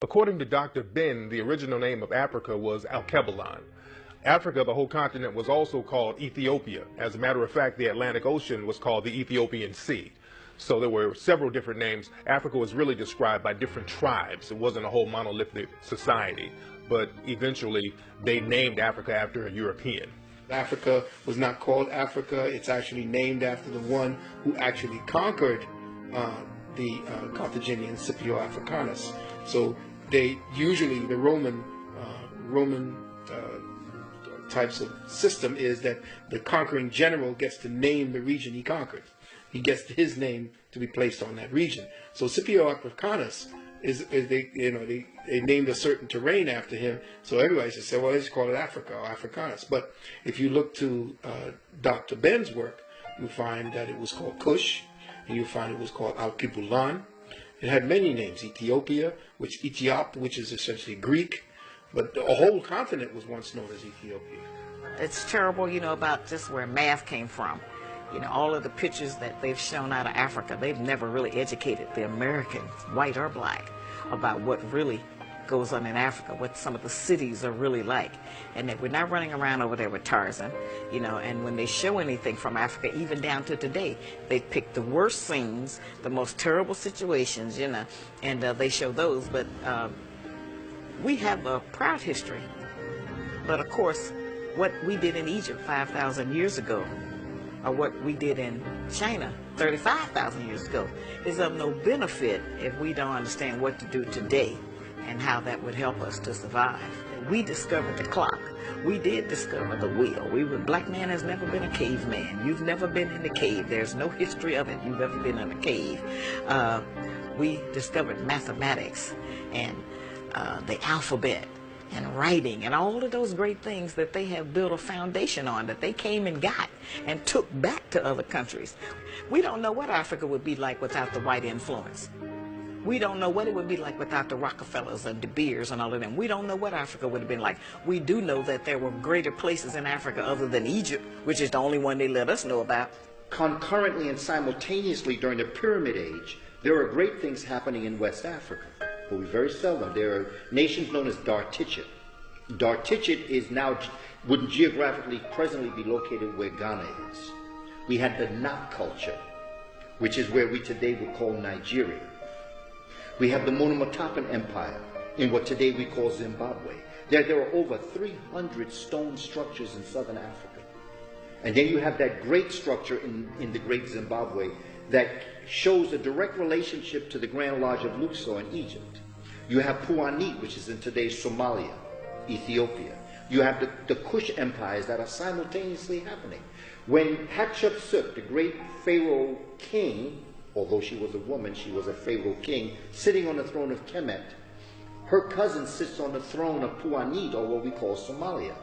According to Dr. Ben, the original name of Africa was Alkebulan. Africa, the whole continent, was also called Ethiopia. As a matter of fact, the Atlantic Ocean was called the Ethiopian Sea. So there were several different names. Africa was really described by different tribes. It wasn't a whole monolithic society. But eventually, they named Africa after a European. Africa was not called Africa. It's actually named after the one who actually conquered the Carthaginian, Scipio Africanus. So they usually, the Roman types of system is that the conquering general gets to name the region he conquered. He gets his name to be placed on that region. So Scipio Africanus is they named a certain terrain after him. So everybody just said, well, let's call it Africa or Africanus. But if you look to Dr. Ben's work, you find that it was called Kush, and you find it was called Alkebulan. It had many names: Ethiopia, which is essentially Greek, but the whole continent was once known as Ethiopia. It's terrible, about just where math came from. All of the pictures that they've shown out of Africa, they've never really educated the Americans, white or black, about what really goes on in Africa, what some of the cities are really like. And that we're not running around over there with Tarzan, and when they show anything from Africa, even down to today, they pick the worst scenes, the most terrible situations, and they show those. But we have a proud history. But of course, what we did in Egypt 5,000 years ago, or what we did in China 35,000 years ago, is of no benefit if we don't understand what to do today and how that would help us to survive. We discovered the clock. We did discover the wheel. Black man has never been a caveman. You've never been in the cave. There's no history of it. You've ever been in a cave. We discovered mathematics and the alphabet and writing and all of those great things that they have built a foundation on, that they came and got and took back to other countries. We don't know what Africa would be like without the white influence. We don't know what it would be like without the Rockefellers and De Beers and all of them. We don't know what Africa would have been like. We do know that there were greater places in Africa other than Egypt, which is the only one they let us know about. Concurrently and simultaneously during the Pyramid Age, there are great things happening in West Africa. But we very seldom. There are nations known as Dartichet. Dartichet is now, would geographically presently be located where Ghana is. We had the Nat culture, which is where we today would call Nigeria. We have the Monomotapa Empire in what today we call Zimbabwe. There are over 300 stone structures in southern Africa. And then you have that great structure in the great Zimbabwe that shows a direct relationship to the Grand Lodge of Luxor in Egypt. You have Puanit, which is in today's Somalia, Ethiopia. You have the Kush empires that are simultaneously happening. When Hatshepsut, the great Pharaoh king, although she was a woman, she was a Pharaoh king, sitting on the throne of Kemet, her cousin sits on the throne of Puanit, or what we call Somalia.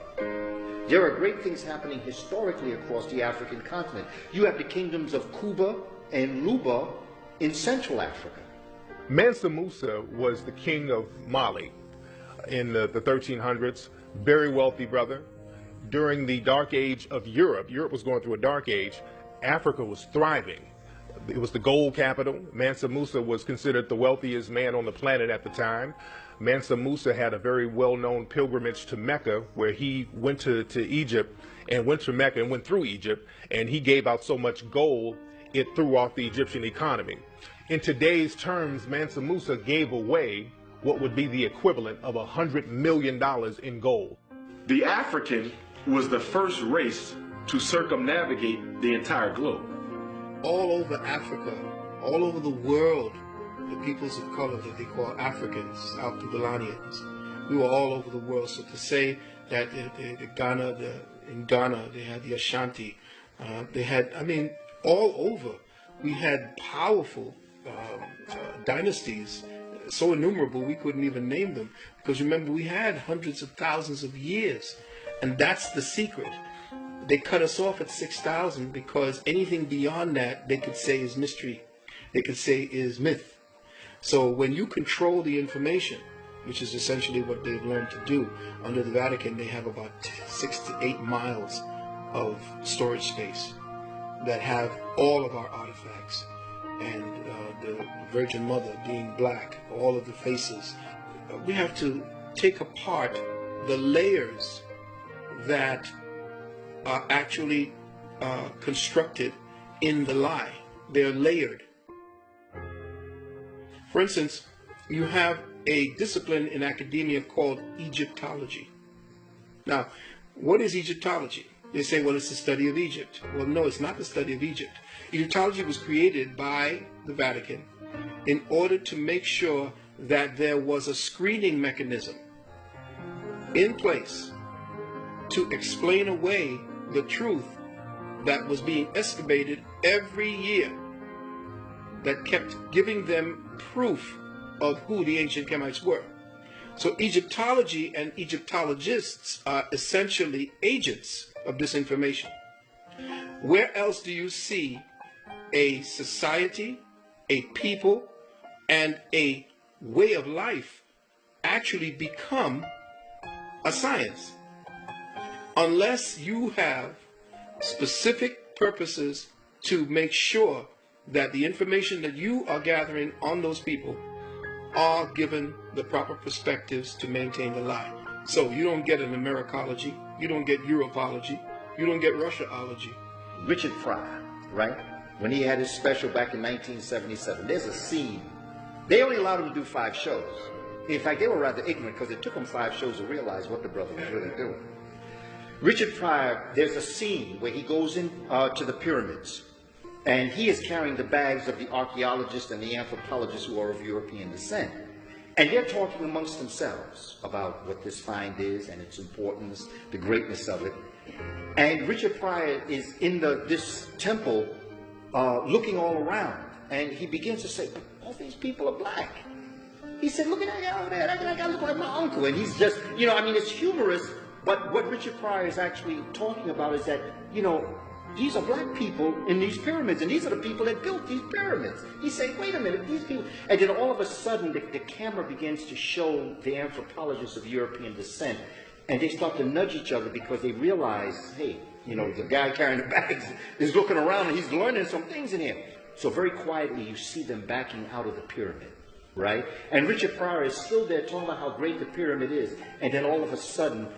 There are great things happening historically across the African continent. You have the kingdoms of Kuba and Luba in Central Africa. Mansa Musa was the king of Mali in the 1300s, very wealthy brother. During the dark age of Europe was going through a dark age, Africa was thriving. It was the gold capital. Mansa Musa was considered the wealthiest man on the planet at the time. Mansa Musa had a very well-known pilgrimage to Mecca, where he went to Egypt and went to Mecca and went through Egypt, and he gave out so much gold it threw off the Egyptian economy. In today's terms, Mansa Musa gave away what would be the equivalent of $100 million in gold. The African was the first race to circumnavigate the entire globe. All over Africa, all over the world, the peoples of color that they call Africans, Alkebulanans, we were all over the world. So to say that in Ghana they had the Ashanti, they had, all over. We had powerful dynasties, so innumerable we couldn't even name them. Because remember, we had hundreds of thousands of years, and that's the secret. They cut us off at 6,000 because anything beyond that they could say is mystery. They could say is myth. So when you control the information, which is essentially what they've learned to do, under the Vatican they have about 6 to 8 miles of storage space that have all of our artifacts, and the Virgin Mother being black, all of the faces, take apart the layers that are actually constructed in the lie. They're layered. For instance, you have a discipline in academia called Egyptology. Now, what is Egyptology? They say, well, it's the study of Egypt. Well, no, it's not the study of Egypt. Egyptology was created by the Vatican in order to make sure that there was a screening mechanism in place to explain away the truth that was being excavated every year, that kept giving them proof of who the ancient Kemites were. So Egyptology and Egyptologists are essentially agents of this information. Where else do you see a society, a people, and a way of life actually become a science? Unless you have specific purposes to make sure that the information that you are gathering on those people are given the proper perspectives to maintain the lie. So you don't get an Americology, you don't get Europology, you don't get Russiaology. Richard Pryor, right? When he had his special back in 1977, there's a scene. They only allowed him to do 5 shows. In fact, they were rather ignorant because it took him 5 shows to realize what the brother was really doing. Richard Pryor, there's a scene where he goes in to the pyramids, and he is carrying the bags of the archaeologists and the anthropologists who are of European descent. And they're talking amongst themselves about what this find is and its importance, the greatness of it. And Richard Pryor is in this temple looking all around, and he begins to say, all these people are black. He said, look at that guy over there, that guy looks like my uncle. And he's just, it's humorous, but what Richard Pryor is actually talking about is that, these are black people in these pyramids, and these are the people that built these pyramids. He's saying, wait a minute, these people... And then all of a sudden, the camera begins to show the anthropologists of European descent, and they start to nudge each other because they realize, hey, the guy carrying the bags is looking around, and he's learning some things in here. So very quietly, you see them backing out of the pyramid, right? And Richard Pryor is still there talking about how great the pyramid is, and then all of a sudden,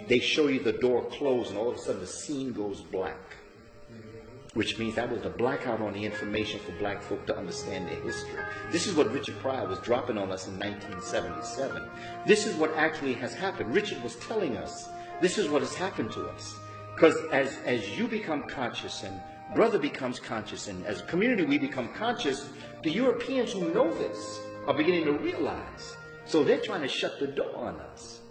they show you the door close, and all of a sudden, the scene goes black. Which means that was the blackout on the information for black folk to understand their history. This is what Richard Pryor was dropping on us in 1977. This is what actually has happened. Richard was telling us, this is what has happened to us. Because as you become conscious, and brother becomes conscious, and as a community we become conscious, the Europeans who know this are beginning to realize. So they're trying to shut the door on us.